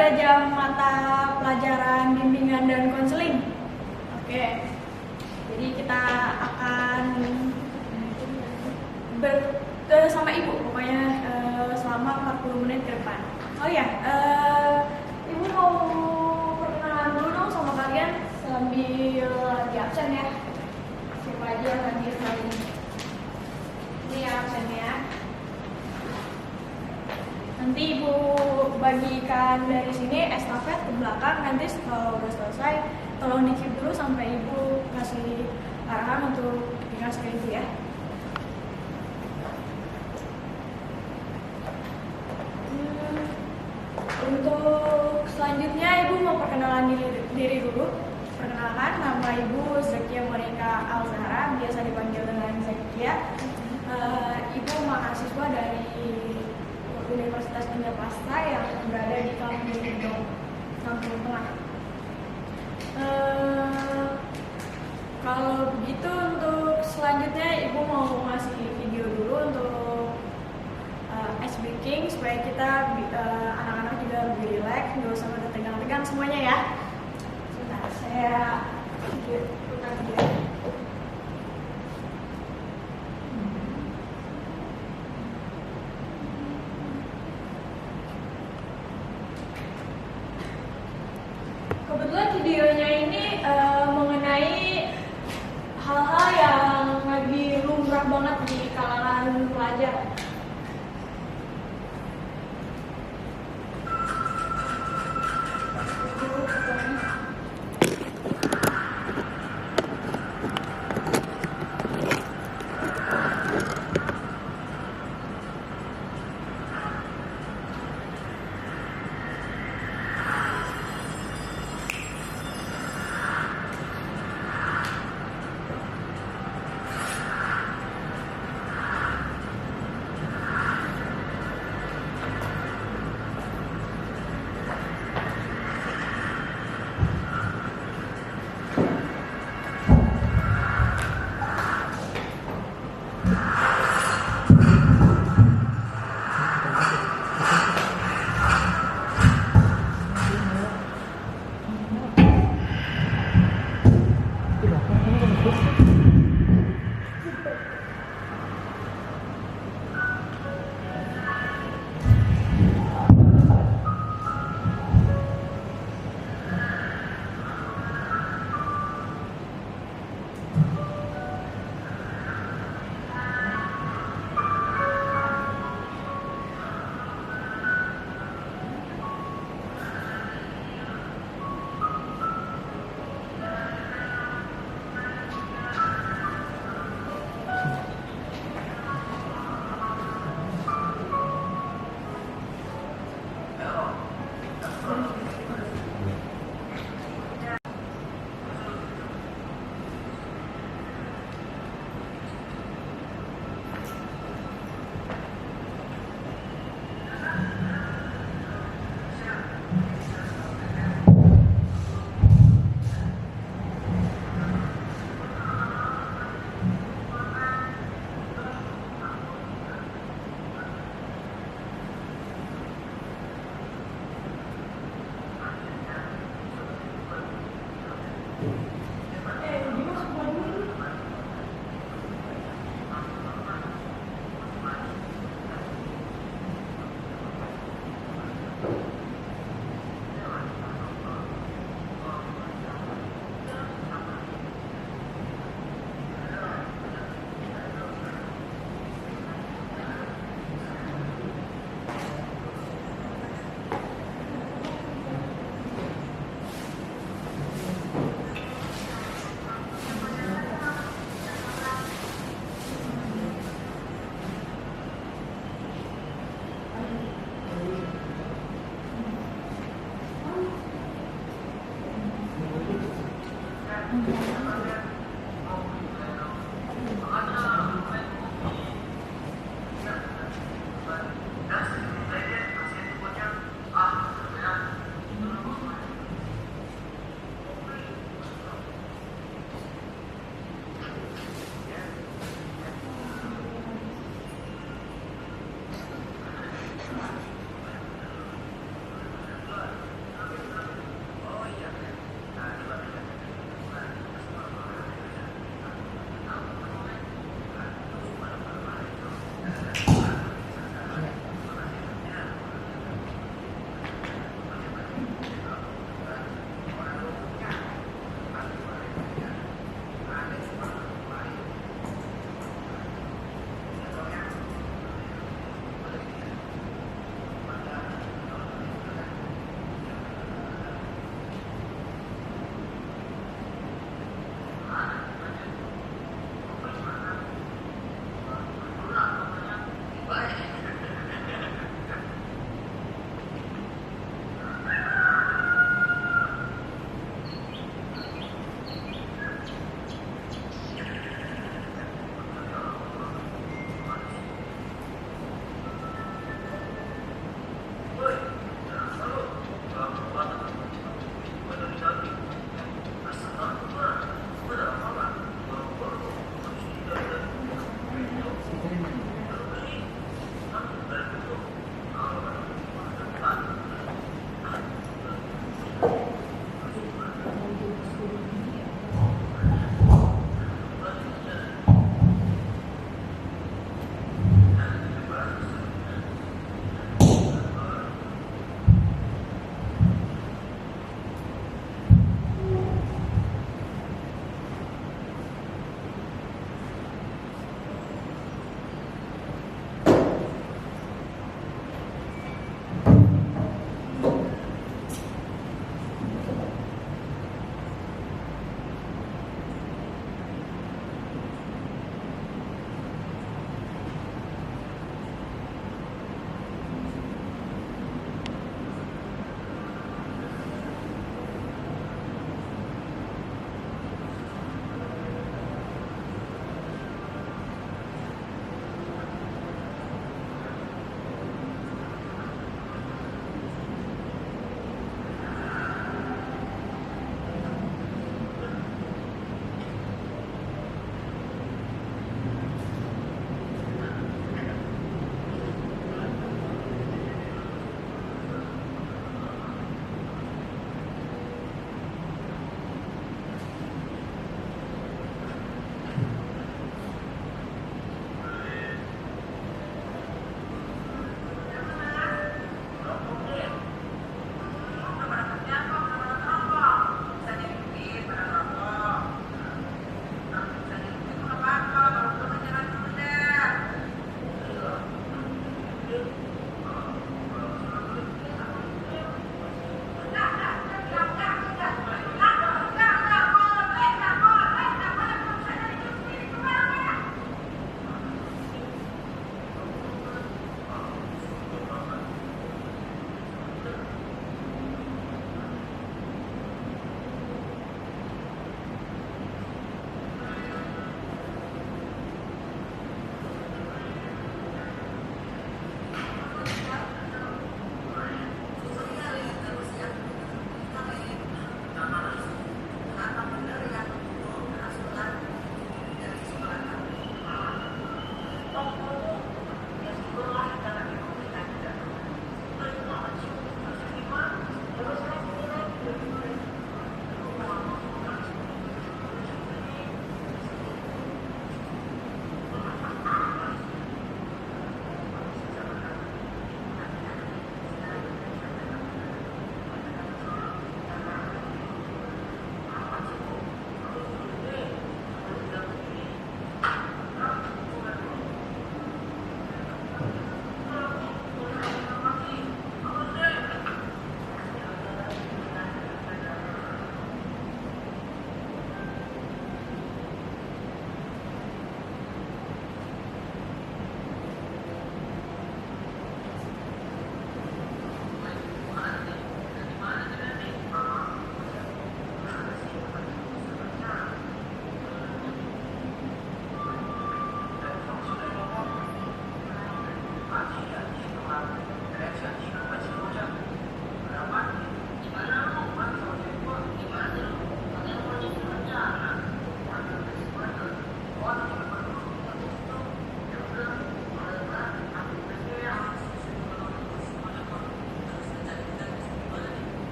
sudah jam mata pelajaran bimbingan dan konseling. Oke, jadi kita akan sama ibu pokoknya selama 40 menit ke depan. Oh ya, ibu mau perkenalan dulu dong sama kalian sambil di absen ya. Siapa aja yang hadir kali ini? Ini ya absennya. Nanti ibu bagikan dari sini estafet ke belakang. Nanti kalau udah selesai tolong di-keep dulu sampai ibu kasih arahan untuk dikasih ke ibu ya. Untuk selanjutnya ibu mau perkenalan diri dulu. Perkenalkan, nama ibu Zakia Monica Alzahra, biasa dipanggil dengan Zakia. Ibu mahasiswa dari Universitas Indrapasta yang berada di Kampung Tengah. Kalau begitu untuk selanjutnya ibu mau ngasih video dulu untuk ice breaking supaya kita anak-anak juga lebih rileks, nggak usah pada tegang-tegang semuanya ya. Sebentar, saya putar video. Kebetulan videonya ini mengenai hal-hal yang lagi lumrah banget di kalangan pelajar.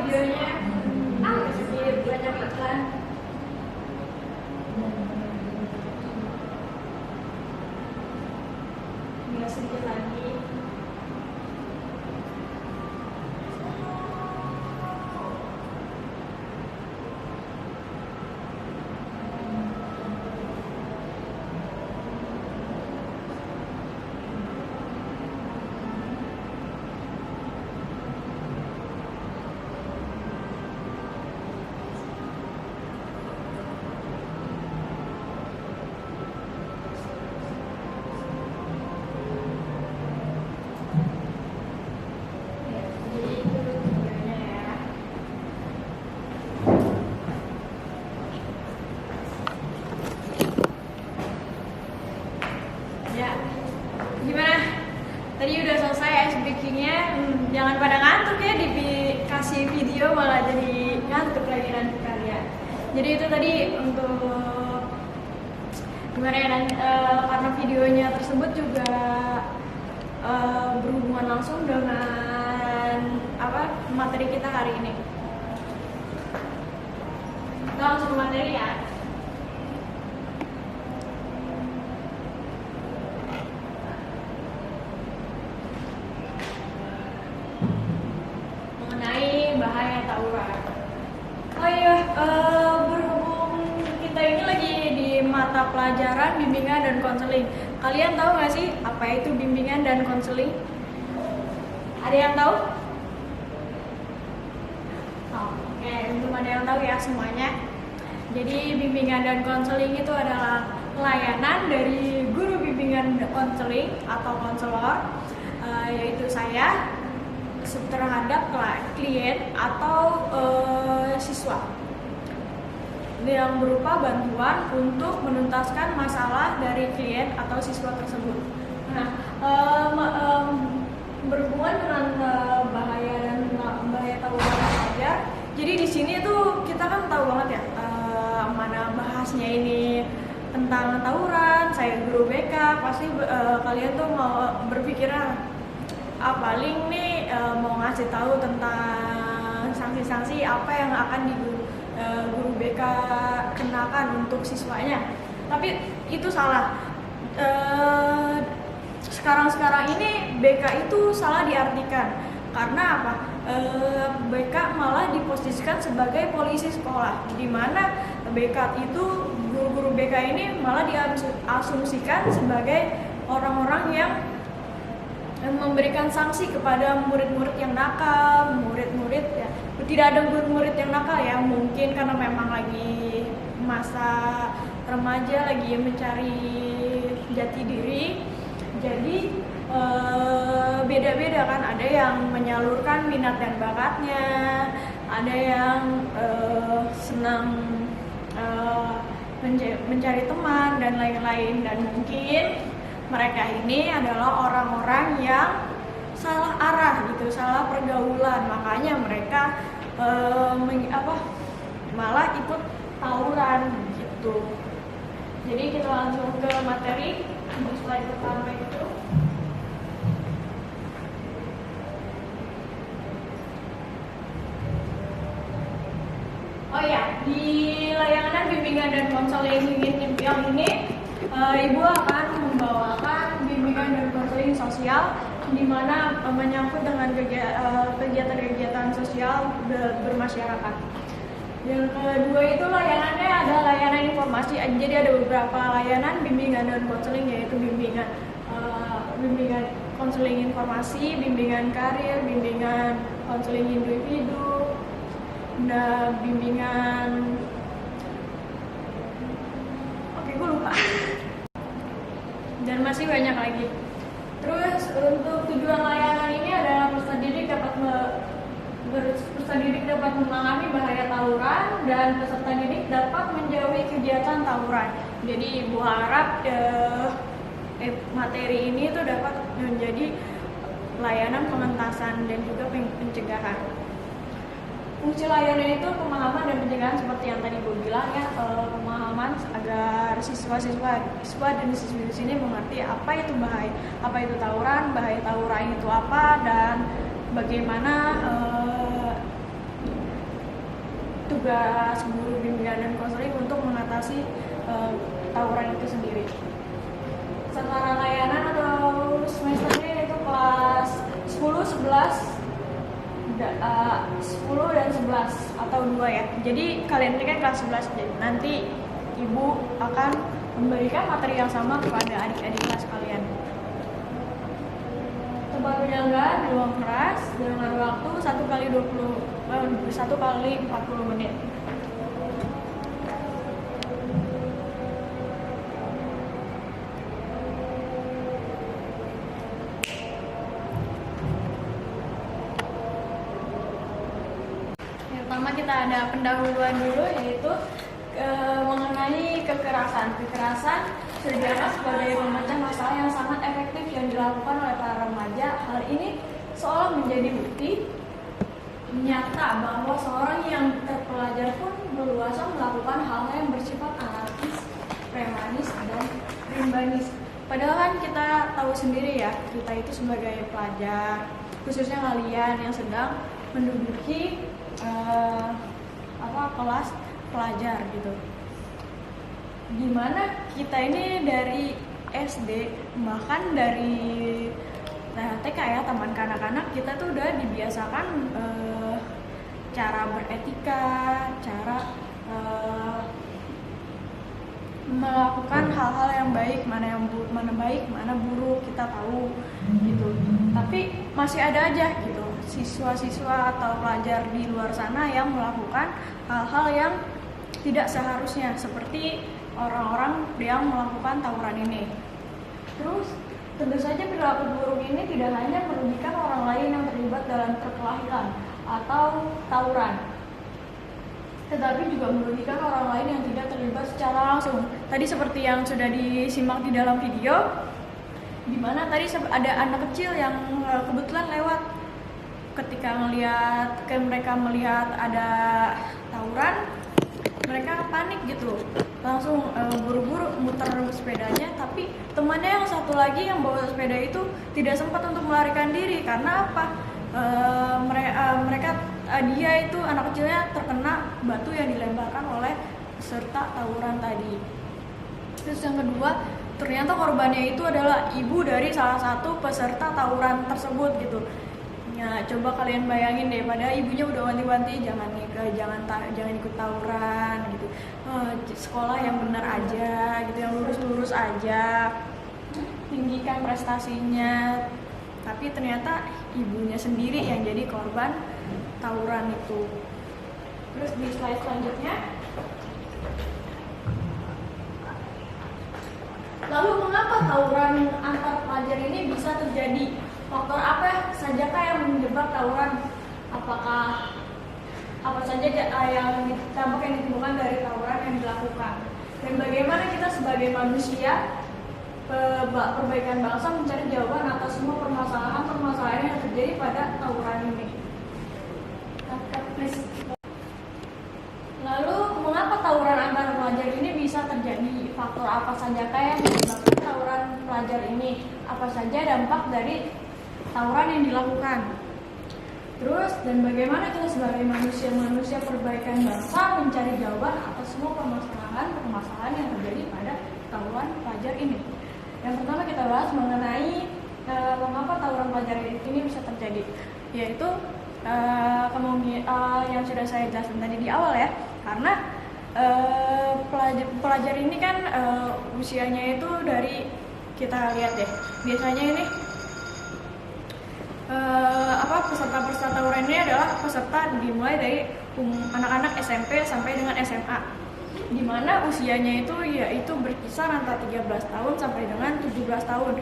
videonya sedikit banyak iklan. Nggak sedikit lagi. Ya, gimana? Tadi udah selesai ice breakingnya. Jangan pada ngantuk ya, dikasih video malah jadi ngantuk lagi nanti kalian. Jadi itu tadi untuk gimana ya, dan karena videonya tersebut juga berhubungan langsung dengan materi kita hari ini. Kita langsung ke materi ya. Mengenai bahaya tawuran. Oh iya, berhubung kita ini lagi di mata pelajaran bimbingan dan konseling. Kalian tahu nggak sih apa itu bimbingan dan konseling? Ada yang tahu? Oh, oke, belum ada yang tahu ya semuanya. Jadi bimbingan dan konseling itu adalah layanan dari guru bimbingan dan konseling atau konselor, yaitu saya terhadap klien atau siswa, yang berupa bantuan untuk menuntaskan masalah dari klien atau siswa tersebut. Nah, berhubungan dengan bahaya tawuran belajar. Jadi di sini tuh kita kan tahu banget ya, mana bahasnya ini tentang tawuran. Saya guru BK, pasti kalian tuh mau berpikiran paling nih mau ngasih tahu tentang sanksi-sanksi apa yang akan guru BK kenakan untuk siswanya. Tapi itu salah. Sekarang ini BK itu salah diartikan. Karena apa? BK malah diposisikan sebagai polisi sekolah, di mana BK itu, guru-guru BK ini malah diasumsikan sebagai orang-orang yang memberikan sanksi kepada murid-murid yang nakal, murid-murid ya. Tidak ada murid yang nakal ya, mungkin karena memang lagi masa remaja, lagi mencari jati diri. Jadi beda-beda kan, ada yang menyalurkan minat dan bakatnya, ada yang senang mencari teman dan lain-lain, dan mungkin mereka ini adalah orang-orang yang salah arah gitu, salah pergaulan, makanya mereka malah ikut tawuran gitu. Jadi kita langsung ke materi untuk slide pertama itu. Oh ya, di layanan bimbingan dan konseling yang ini, Ibu akan membawakan bimbingan dan konseling sosial, di mana menyangkut dengan kegiatan-kegiatan sosial bermasyarakat. Yang kedua itu layanannya ada layanan informasi. Jadi ada beberapa layanan bimbingan dan konseling, yaitu bimbingan konseling informasi, bimbingan karir, bimbingan konseling individu, dan bimbingan gue lupa. Dan masih banyak lagi. Terus untuk tujuan layanan ini adalah peserta didik dapat memahami bahaya tawuran dan peserta didik dapat menjauhi kegiatan tawuran. Jadi Ibu harap materi ini tuh dapat menjadi layanan pengentasan dan juga pencegahan. Fungsi layanan itu pemahaman dan pencegahan seperti yang tadi Ibu bilang ya, pemahaman agar siswa dan siswi di sini mengerti apa itu tawuran, bahaya tawuran itu apa, dan bagaimana tugas guru bimbingan dan konseling untuk mengatasi tawuran itu sendiri. Sekarang layanan atau semesternya itu kelas 10, 11 dan 11 atau 2 ya. Jadi kalian ini kan kelas 11, jadi nanti Ibu akan memberikan materi yang sama kepada adik-adik kelas kalian. Tempat penyelenggaraan di ruang kelas dengan waktu 1 kali 40 menit. Pertama kita ada pendahuluan dulu, yaitu mengenai kekerasan. Kekerasan sejarah sebagai memecah masalah yang sangat efektif yang dilakukan oleh para remaja. Hal ini seolah menjadi bukti nyata bahwa seorang yang terpelajar pun berluasa melakukan hal-hal yang bersifat anarkis, premanis, dan Banis. Padahal kan kita tahu sendiri ya, kita itu sebagai pelajar, khususnya kalian yang sedang menduduki kelas pelajar gitu. Dimana kita ini dari SD, bahkan dari TK ya, taman kanak-kanak, kita tuh udah dibiasakan cara beretika, cara melakukan hal-hal yang baik, mana baik, mana buruk, kita tahu gitu. Tapi masih ada aja gitu siswa-siswa atau pelajar di luar sana yang melakukan hal-hal yang tidak seharusnya, seperti orang-orang yang melakukan tawuran ini. Terus tentu saja perilaku buruk ini tidak hanya merugikan orang lain yang terlibat dalam perkelahian atau tawuran, tetapi juga merugikan orang lain yang tidak terlibat secara langsung. Tadi seperti yang sudah disimak di dalam video, di mana tadi ada anak kecil yang kebetulan lewat. Ketika mereka melihat ada tawuran, mereka panik gitu, langsung buru-buru muter sepedanya. Tapi temannya yang satu lagi yang bawa sepeda itu tidak sempat untuk melarikan diri. Karena apa? Dia itu anak kecilnya terkena batu yang dilemparkan oleh peserta tawuran tadi. Terus yang kedua, ternyata korbannya itu adalah ibu dari salah satu peserta tawuran tersebut gitu. Ya, coba kalian bayangin deh, padahal ibunya udah wanti-wanti jangan ikut tawuran gitu. Sekolah yang benar aja gitu, yang lurus-lurus aja, tinggikan prestasinya. Tapi ternyata ibunya sendiri yang jadi korban tawuran itu. Terus di slide selanjutnya, lalu mengapa tawuran antar pelajar ini bisa terjadi? Faktor apa sajakah yang menyebabkan tawuran? Apa saja yang dampak yang ditimbulkan dari tawuran yang dilakukan? Dan bagaimana kita sebagai manusia perbaikan bangsa mencari jawaban atas semua permasalahan yang terjadi pada tawuran ini? Lalu mengapa tawuran antar pelajar ini bisa terjadi? Faktor apa sajakah yang menyebabkan tawuran pelajar ini? Apa saja dampak dari tawuran yang dilakukan? Terus, dan bagaimana kita sebagai manusia perbaikan bangsa mencari jawaban atas semua permasalahan yang terjadi pada tawuran pelajar ini? Yang pertama kita bahas mengenai mengapa tawuran pelajar ini bisa terjadi, yaitu yang sudah saya jelaskan tadi di awal ya, karena pelajar ini kan usianya itu dari, kita lihat deh, biasanya ini peserta tawuran ini adalah peserta dimulai dari anak-anak SMP sampai dengan SMA, di mana usianya itu yaitu berkisar antara 13 tahun sampai dengan 17 tahun,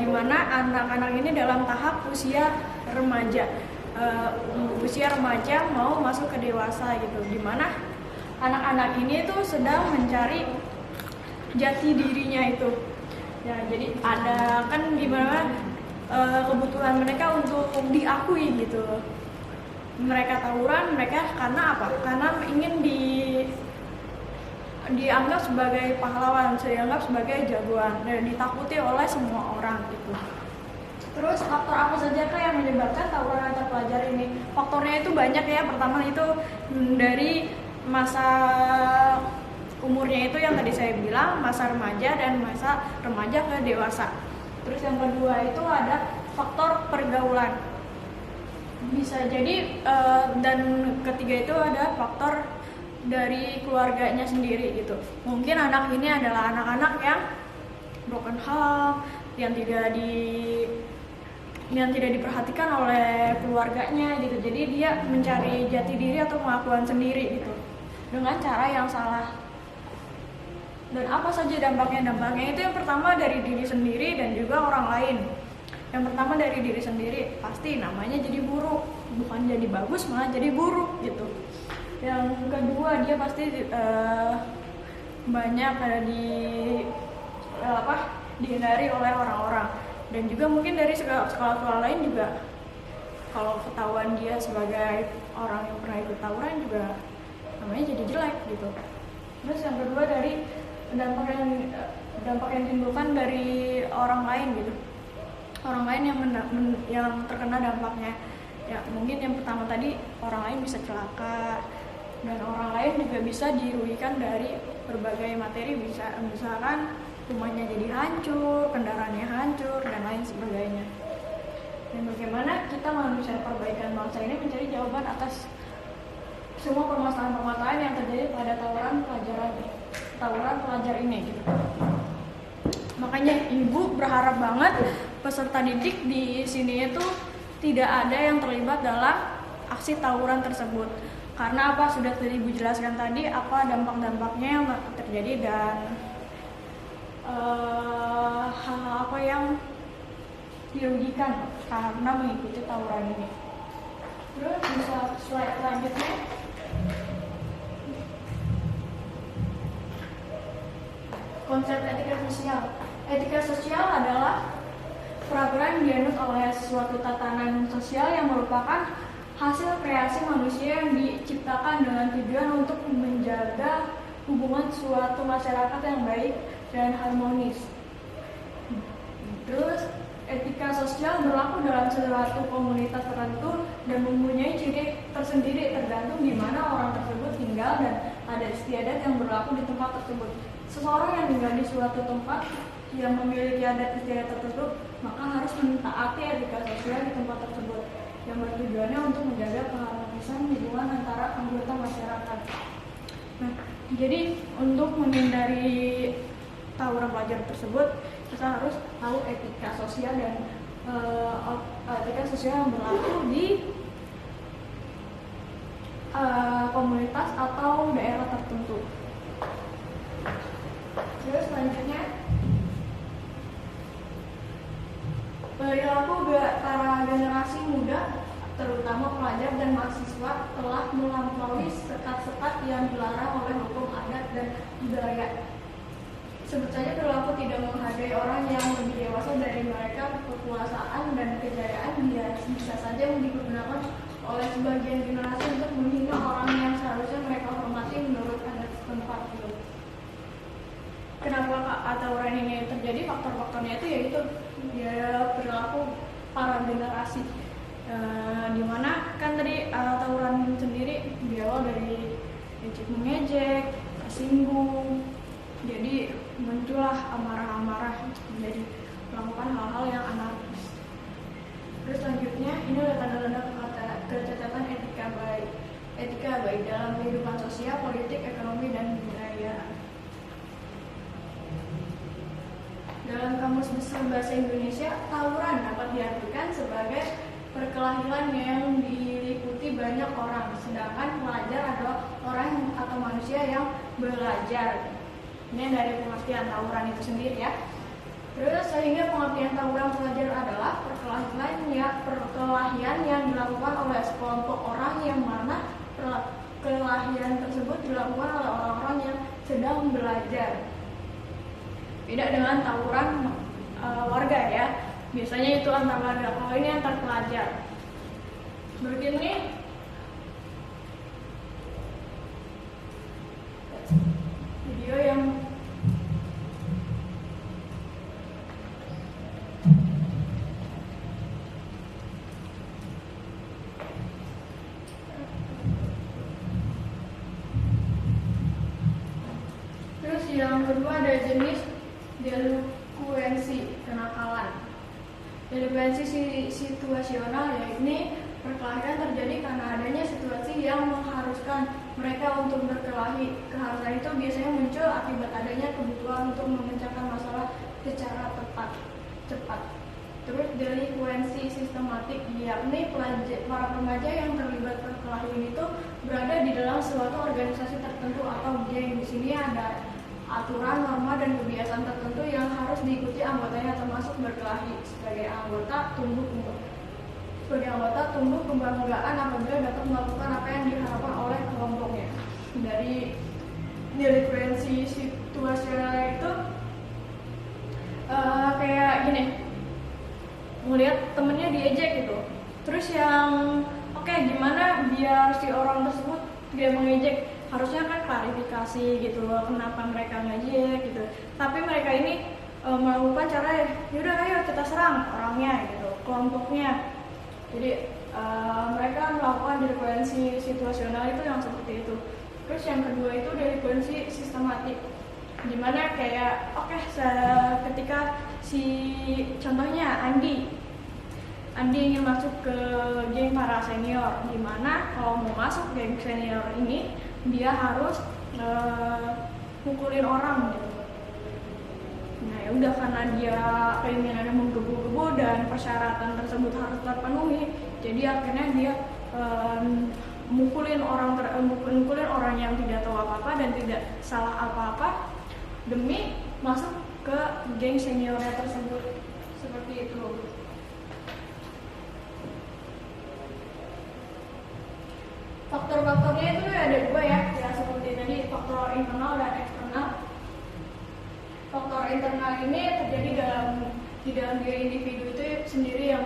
di mana anak-anak ini dalam tahap usia remaja mau masuk ke dewasa gitu, di mana anak-anak ini tuh sedang mencari jati dirinya itu ya. Jadi ada kan gimana kebutuhan mereka untuk diakui gitu. Mereka tawuran, karena apa? Karena ingin dianggap sebagai pahlawan, dianggap sebagai jagoan, dan ditakuti oleh semua orang gitu. Terus faktor apa sajakah yang menyebabkan tawuran antar pelajar ini? Faktornya itu banyak ya. Pertama itu dari masa umurnya itu yang tadi saya bilang, masa remaja dan masa remaja ke dewasa. Terus yang kedua itu ada faktor pergaulan, bisa jadi, dan ketiga itu ada faktor dari keluarganya sendiri gitu. Mungkin anak ini adalah anak-anak yang broken home, yang tidak diperhatikan oleh keluarganya gitu. Jadi dia mencari jati diri atau pengakuan sendiri gitu dengan cara yang salah. Dan apa saja dampaknya? Dampaknya itu yang pertama dari diri sendiri dan juga orang lain. Yang pertama dari diri sendiri, pasti namanya jadi buruk, bukan jadi bagus malah jadi buruk gitu. Yang kedua, dia pasti banyak dihindari oleh orang-orang. Dan juga mungkin dari sekolah-sekolah lain juga, kalau ketahuan dia sebagai orang yang pernah ikut tawuran juga namanya jadi jelek gitu. Terus yang kedua dari dampak yang dampak yang ditimbulkan dari orang lain gitu, orang lain yang terkena dampaknya. Ya mungkin yang pertama tadi, orang lain bisa celaka, dan orang lain juga bisa dirugikan dari berbagai materi, misalkan rumahnya jadi hancur, kendaraannya hancur, dan lain sebagainya. Dan bagaimana kita manusia perbaikan bangsa ini mencari jawaban atas semua permasalahan-permasalahan yang terjadi pada tawuran pelajar ini gitu. Makanya ibu berharap banget peserta didik di sini itu tidak ada yang terlibat dalam aksi tawuran tersebut. Karena apa, sudah tadi ibu jelaskan tadi apa dampak-dampaknya yang terjadi dan hal-hal apa yang dirugikan karena mengikuti tawuran ini. Terus bisa slide selanjutnya. Konsep etika sosial. Etika sosial adalah peraturan yang dianut oleh suatu tatanan sosial yang merupakan hasil kreasi manusia yang diciptakan dengan tujuan untuk menjaga hubungan suatu masyarakat yang baik dan harmonis. Terus etika sosial berlaku dalam suatu komunitas tertentu dan mempunyai ciri tersendiri tergantung di mana orang tersebut tinggal dan adat istiadat yang berlaku di tempat tersebut. Seseorang yang tinggal di suatu tempat yang memiliki adat istiadat tertentu maka harus mentaati etika sosial di tempat tersebut yang bertujuannya untuk menjaga keharmonisan hubungan antara anggota masyarakat. Nah, jadi untuk menghindari tawuran pelajar tersebut kita harus tahu etika sosial dan etika sosial yang berlaku di komunitas atau daerah tertentu. Terus selanjutnya perilaku para generasi muda terutama pelajar dan mahasiswa telah melampaui sekat-sekat yang dilarang oleh hukum adat dan budaya. Sebut saja perilaku tidak menghargai orang yang lebih dewasa dari mereka, kekuasaan dan kejayaan bisa saja digunakan oleh sebagian generasi untuk menghina orang yang seharusnya mereka hormati menurut adat setempat. Kenapa tawuran ini terjadi? Faktor-faktornya itu yaitu perilaku para generasi. Dimana kan tadi tawuran sendiri berawal dari ejek-mengejek, tersinggung, jadi muncullah amarah-amarah menjadi melakukan hal-hal yang anarkis. Terus selanjutnya ini adalah tanda-tanda kecacatan etika baik dalam kehidupan sosial, politik, ekonomi, dan budaya. Dalam Kamus Besar Bahasa Indonesia, tawuran dapat diartikan sebagai perkelahian yang diliputi banyak orang, sedangkan pelajar adalah orang atau manusia yang belajar. Ini dari pengertian tawuran itu sendiri ya. Terus sehingga pengertian tawuran pelajar adalah perkelahian yang dilakukan oleh sekelompok orang yang mana perkelahian tersebut dilakukan oleh orang-orang yang sedang belajar. Beda dengan tawuran warga ya. Biasanya itu antar warga, kalau ini antar pelajar. Begini video yang terus yang kedua ada jenis delinkuensi, kenakalan. Delinkuensi situasional yaitu perkelahian terjadi karena adanya situasi yang mengharuskan mereka untuk berkelahi. Keharusan itu biasanya muncul akibat adanya kebutuhan untuk memecahkan masalah secara cepat. Terus delinkuensi sistematik, yakni para remaja yang terlibat perkelahian itu berada di dalam suatu organisasi tertentu atau geng. Di sini ada aturan, norma, dan kebiasaan tertentu yang harus diikuti anggotanya, termasuk berkelahi. Sebagai anggota tumbuh kebanggaan apabila dapat melakukan apa yang diharapkan oleh kelompoknya. Dari delinkuensi situasional itu kayak gini, ngelihat temennya diejek gitu, terus yang gimana biar si orang tersebut tidak mengejek, harusnya kan klarifikasi gitu loh, kenapa mereka ngejek gitu. tapi mereka ini melakukan cara yaudah ayo kita serang orangnya gitu, kelompoknya. Jadi mereka melakukan delinkuensi situasional itu yang seperti itu. Terus yang kedua itu delinkuensi sistematik, dimana kayak ketika si contohnya Andi ingin masuk ke geng para senior, dimana kalau mau masuk geng senior ini dia harus mukulin orang gitu. Nah ya udah, karena dia keinginannya menggebu-gebu dan persyaratan tersebut harus terpenuhi, jadi akhirnya dia mukulin orang yang tidak tahu apa-apa dan tidak salah apa-apa demi masuk ke geng seniornya tersebut, seperti itu. Faktor-faktornya itu ada dua ya seperti tadi, faktor internal dan eksternal. Faktor internal ini terjadi di dalam diri individu itu sendiri yang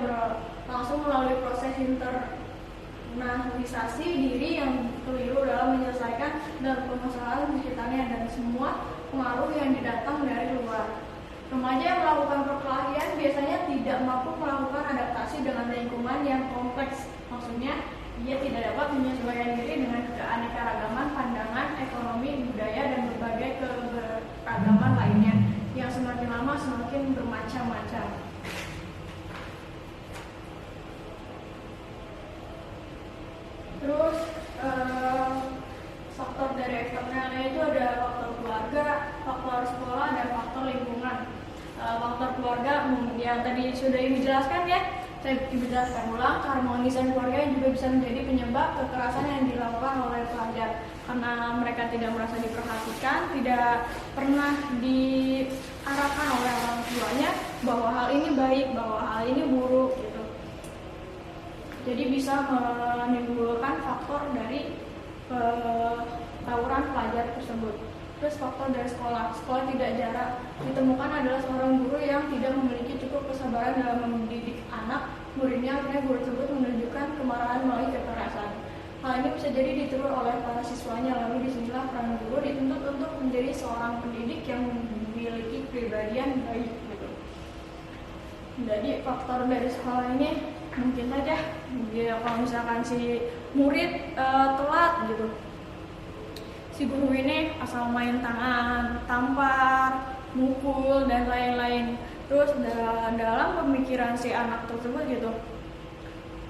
langsung melalui proses internalisasi diri yang keliru dalam menyelesaikan dan permasalahan di sekitarnya dan semua pengaruh yang datang dari luar. Remaja yang melakukan perkelahian biasanya tidak mampu melakukan adaptasi dengan lingkungan yang kompleks. Maksudnya, ia tidak dapat menyesuaikan diri dengan keanekaragaman pandangan, ekonomi, budaya, dan berbagai keberagaman lainnya yang semakin lama semakin bermacam-macam. Terus faktor dari eksternalnya itu ada faktor keluarga, faktor sekolah, dan faktor lingkungan. Faktor keluarga yang tadi sudah Ibu jelaskan ya, saya Ibu jelaskan ulang, keharmonisan keluarga juga bisa menjadi penyebab kekerasan yang dilakukan oleh pelajar karena mereka tidak merasa diperhatikan, tidak pernah diarahkan oleh orang tuanya bahwa hal ini baik, bahwa hal ini buruk gitu. Jadi bisa menimbulkan faktor dari tawuran pelajar tersebut. Terus faktor dari sekolah tidak jarang ditemukan adalah seorang guru yang tidak memiliki cukup kesabaran dalam mendidik anak muridnya, akhirnya guru tersebut menunjukkan kemarahan melalui kekerasan. Hal ini bisa jadi ditiru oleh para siswanya, lalu disinilah peran guru dituntut untuk menjadi seorang pendidik yang memiliki kepribadian baik gitu. Jadi faktor dari sekolah ini mungkin saja kalau misalkan si murid telat gitu, si guru ini asal main tangan, tampar, mukul, dan lain-lain. Terus dalam pemikiran si anak tersebut gitu,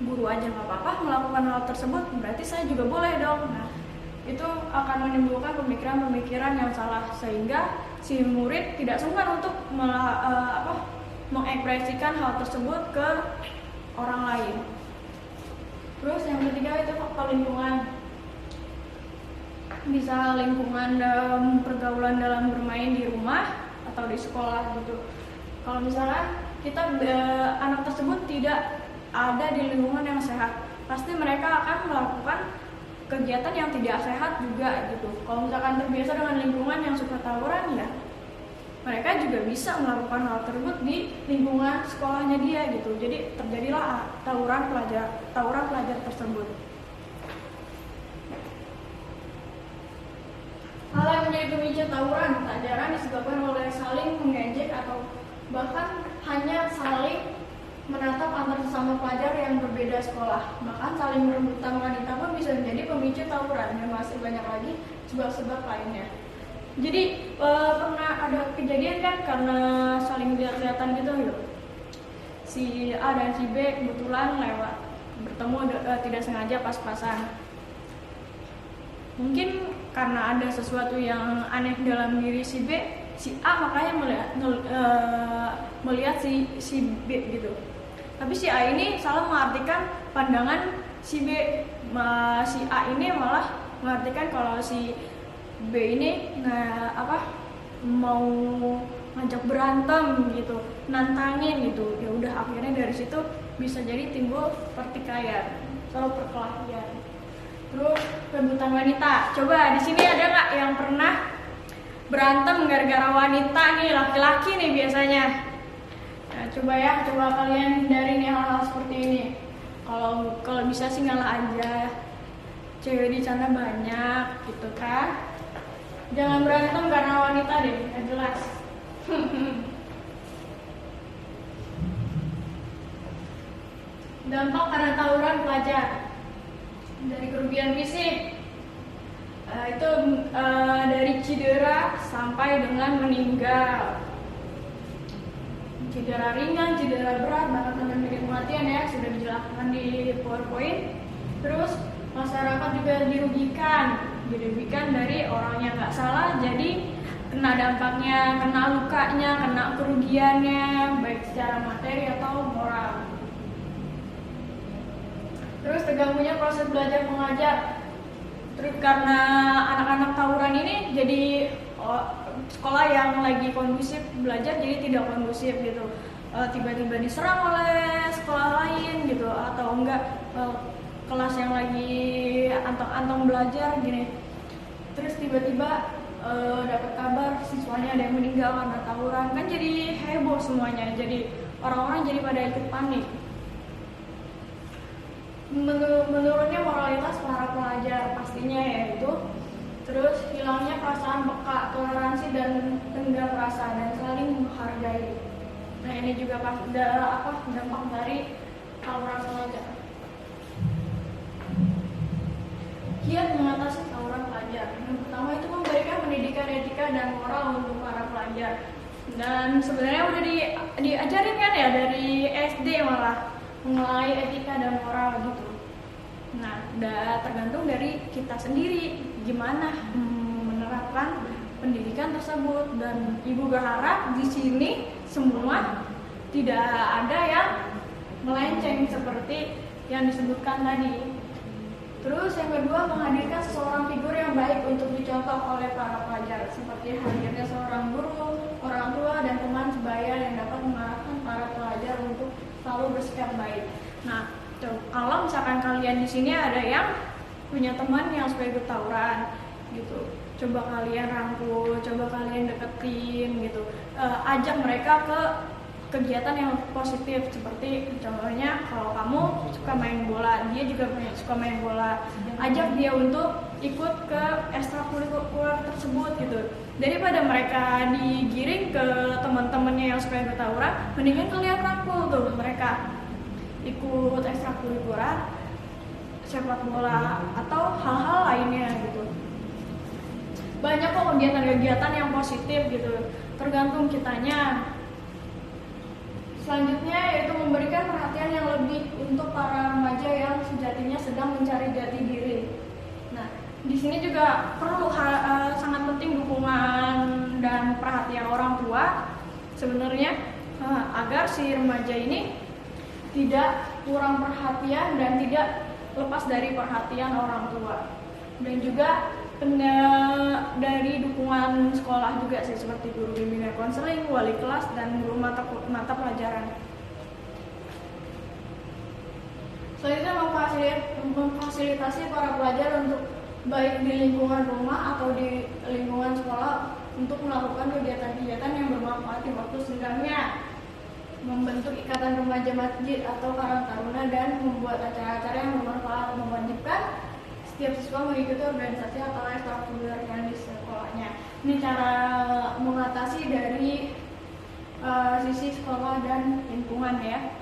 guru aja nggak apa-apa melakukan hal tersebut, berarti saya juga boleh dong. Nah, itu akan menimbulkan pemikiran-pemikiran yang salah, sehingga si murid tidak sungkan untuk mengekspresikan hal tersebut ke orang lain. Terus yang ketiga itu faktor lingkungan. Bisa lingkungan dalam pergaulan dalam bermain di rumah atau di sekolah gitu. Kalau misalnya anak tersebut tidak ada di lingkungan yang sehat, pasti mereka akan melakukan kegiatan yang tidak sehat juga gitu. Kalau misalkan terbiasa dengan lingkungan yang suka tawuran, ya mereka juga bisa melakukan hal tersebut di lingkungan sekolahnya dia gitu. Jadi terjadilah tawuran pelajar tersebut. Hal yang menjadi pemicu tawuran tak jarang disebabkan oleh saling mengejek atau bahkan hanya saling menatap antar sesama pelajar yang berbeda sekolah. Bahkan saling merebutan wanita pun bisa menjadi pemicu tawuran, dan masih banyak lagi sebab-sebab lainnya. Jadi pernah ada kejadian kan karena saling lihat-lihatan gitu. Si A dan si B kebetulan lewat bertemu tidak sengaja pas-pasan. Mungkin karena ada sesuatu yang aneh dalam diri si B, si A makanya melihat si B gitu. Tapi si A ini salah mengartikan pandangan si B. Si A ini malah mengartikan kalau si B ini mau ngajak berantem gitu, nantangin gitu. Ya udah, akhirnya dari situ bisa jadi timbul pertikaian, perkelahian. Terus rebutan wanita. Coba di sini ada nggak yang pernah berantem gara-gara wanita nih, laki-laki nih biasanya. Nah, coba kalian hindari nih hal-hal seperti ini. Kalau bisa sih ngalah aja. Cewek di sana banyak gitu kan. Jangan berantem karena wanita deh, nggak jelas. Dampak karena tawuran pelajar. Dari kerugian fisik, itu dari cedera sampai dengan meninggal. Cedera ringan, cedera berat, bahkan sampai menjadi kematian ya, sudah dijelaskan di PowerPoint. Terus masyarakat juga dirugikan dari orang yang nggak salah, jadi kena dampaknya, kena lukanya, kena kerugiannya, baik secara materi atau moral. Terus terganggunya proses belajar mengajar. Terus karena anak-anak tawuran ini jadi sekolah yang lagi kondusif belajar jadi tidak kondusif gitu. Tiba-tiba diserang oleh sekolah lain gitu, atau enggak kelas yang lagi anteng-anteng belajar gini. Terus tiba-tiba dapat kabar siswanya ada yang meninggal karena tawuran, kan jadi heboh semuanya. Jadi orang-orang jadi pada ikut panik. Menurunnya moralitas para pelajar pastinya yaitu, terus hilangnya perasaan peka, toleransi dan tenggang rasa dan saling menghargai. Nah ini juga dampak dari tawuran pelajar. Kiat mengatasi tawuran pelajar. Yang pertama itu memberikan pendidikan etika dan moral untuk para pelajar. Dan sebenarnya udah diajarin kan ya dari SD malah mengenai etika dan moral gitu. Nah, udah tergantung dari kita sendiri gimana menerapkan pendidikan tersebut, dan Ibu berharap di sini semua tidak ada yang melenceng seperti yang disebutkan tadi. Terus yang kedua, menghadirkan seseorang figur yang baik untuk dicontoh oleh para pelajar, seperti hadirnya seorang guru, orang tua, dan teman sebaya yang dapat mengarahkan para pelajar untuk selalu bersikap baik. Nah, kalau misalkan kalian di sini ada yang punya teman yang suka ikut tawuran gitu, coba kalian rangkul, coba kalian deketin gitu, ajak mereka ke kegiatan yang positif, seperti contohnya kalau kamu suka main bola, dia juga suka main bola, ajak dia untuk ikut ke ekstrakurikuler tersebut gitu. Daripada mereka digiring ke teman-temannya yang suka ikut tawuran, mendingan kalian rangkul tuh mereka ikut ekstrakurikuler, sepak bola atau hal-hal lainnya gitu. Banyak kok kegiatan-kegiatan yang positif gitu, tergantung kitanya. Selanjutnya yaitu memberikan perhatian yang lebih untuk para remaja yang sejatinya sedang mencari jati diri. Nah, di sini juga perlu sangat penting dukungan dan perhatian orang tua sebenarnya, agar si remaja ini tidak kurang perhatian dan tidak lepas dari perhatian orang tua. Dan juga dari dukungan sekolah juga sih, seperti guru bimbingan konseling, wali kelas, dan guru mata pelajaran. Selanjutnya memfasilitasi para pelajar untuk baik di lingkungan rumah atau di lingkungan sekolah untuk melakukan kegiatan-kegiatan yang bermanfaat di waktu senggangnya, membentuk ikatan remaja masjid atau karang taruna, dan membuat acara-acara yang bermanfaat, mewajibkan setiap siswa mengikuti organisasi atau ekstrakurikuler yang di sekolahnya. Ini cara mengatasi dari sisi sekolah dan lingkungan ya.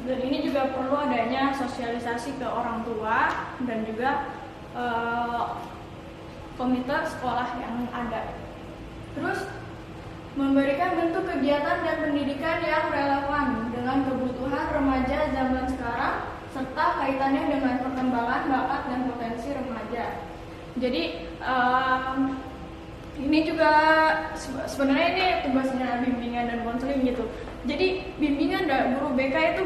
Dan ini juga perlu adanya sosialisasi ke orang tua dan juga komite sekolah yang ada. Terus memberikan bentuk kegiatan dan pendidikan yang relevan dengan kebutuhan remaja zaman sekarang, serta kaitannya dengan perkembangan bakat dan potensi remaja. Jadi ini juga sebenarnya ini tugasnya bimbingan dan konseling gitu. Jadi bimbingan dan guru BK itu